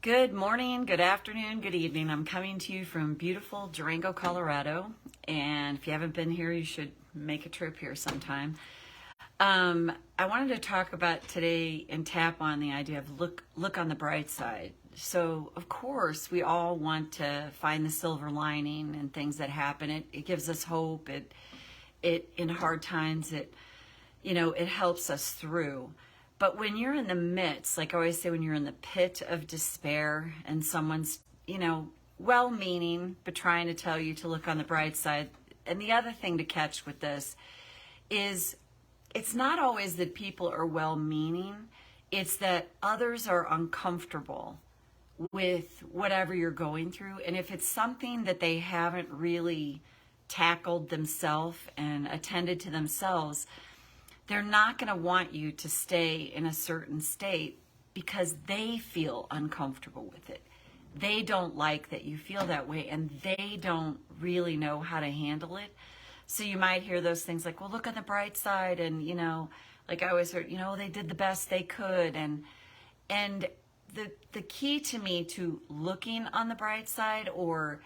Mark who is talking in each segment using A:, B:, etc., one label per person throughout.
A: Good morning, good afternoon, good evening. I'm coming to you from beautiful Durango, Colorado. And if you haven't been here, you should make a trip here sometime. I wanted to talk about today and tap on the idea of look on the bright side. So, of course, we all want to find the silver lining and things that happen. It gives us hope. It in hard times, it helps us through. But when you're in the midst, like I always say, when you're in the pit of despair and someone's, well-meaning, but trying to tell you to look on the bright side. And the other thing to catch with this is it's not always that people are well-meaning. It's that others are uncomfortable with whatever you're going through. And if it's something that they haven't really tackled themselves and attended to themselves, they're not going to want you to stay in a certain state because they feel uncomfortable with it. They don't like that you feel that way, and they don't really know how to handle it. So you might hear those things like, well, look on the bright side. And, like I always heard, they did the best they could. And the key to me to looking on the bright side or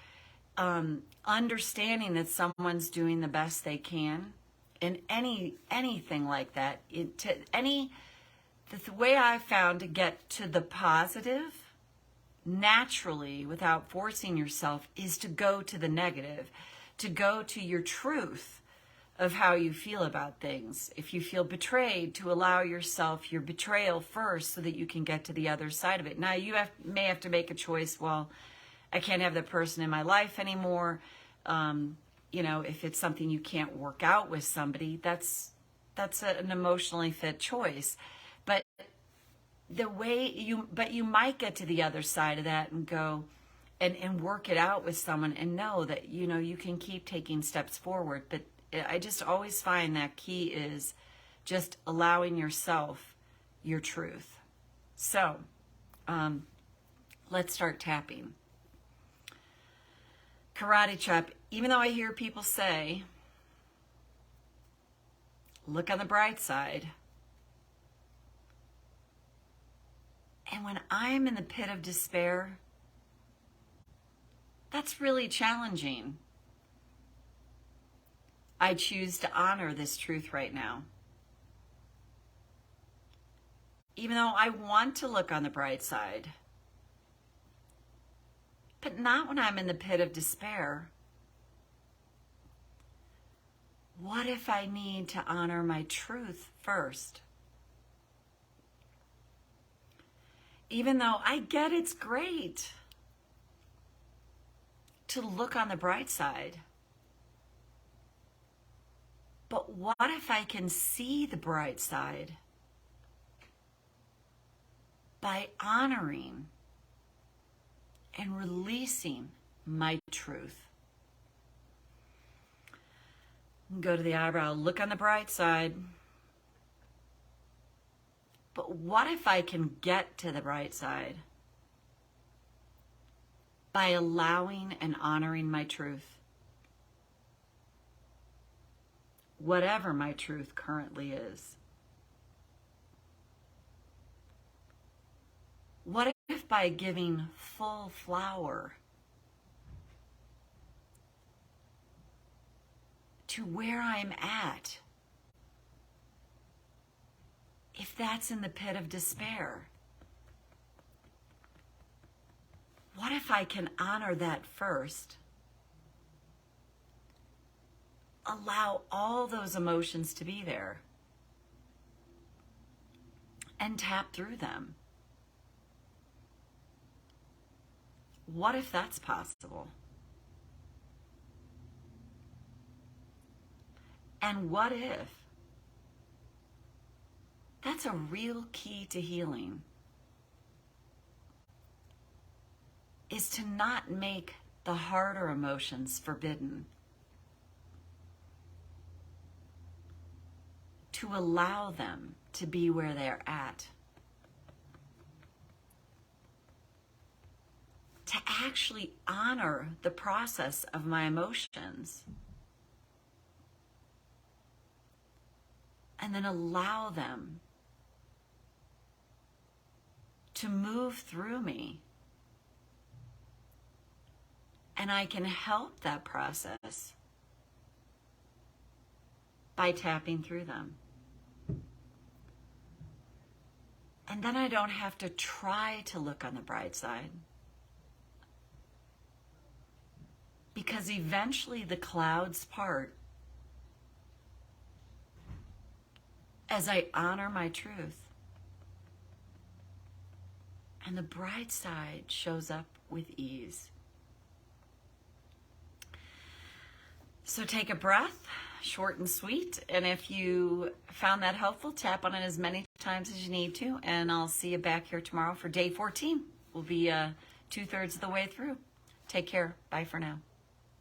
A: understanding that someone's doing the best they can, and anything like that, the way I found to get to the positive naturally without forcing yourself is to go to the negative, to go to your truth of how you feel about things. If you feel betrayed, to allow yourself your betrayal first so that you can get to the other side of it. Now you may have to make a choice. Well, I can't have that person in my life anymore. If it's something you can't work out with somebody, that's an emotionally fit choice. But you might get to the other side of that and go and work it out with someone and know that, you can keep taking steps forward. But I just always find that key is just allowing yourself your truth. So, let's start tapping. Karate chop. Even though I hear people say, look on the bright side, and when I'm in the pit of despair, that's really challenging. I choose to honor this truth right now. Even though I want to look on the bright side, but not when I'm in the pit of despair. What if I need to honor my truth first? Even though I get it's great to look on the bright side, but what if I can see the bright side by honoring and releasing my truth? Go to the eyebrow, look on the bright side. But what if I can get to the bright side by allowing and honoring my truth? Whatever my truth currently is. What if by giving full flower to where I'm at, if that's in the pit of despair, what if I can honor that first? Allow all those emotions to be there and tap through them. What if that's possible? And what if that's a real key to healing, is to not make the harder emotions forbidden, to allow them to be where they're at, to actually honor the process of my emotions, and then allow them to move through me And I can help that process by tapping through them. And then I don't have to try to look on the bright side. Because eventually the clouds part as I honor my truth. And the bright side shows up with ease. So take a breath, short and sweet. And if you found that helpful, tap on it as many times as you need to. And I'll see you back here tomorrow for day 14. We'll be 2/3 of the way through. Take care. Bye for now.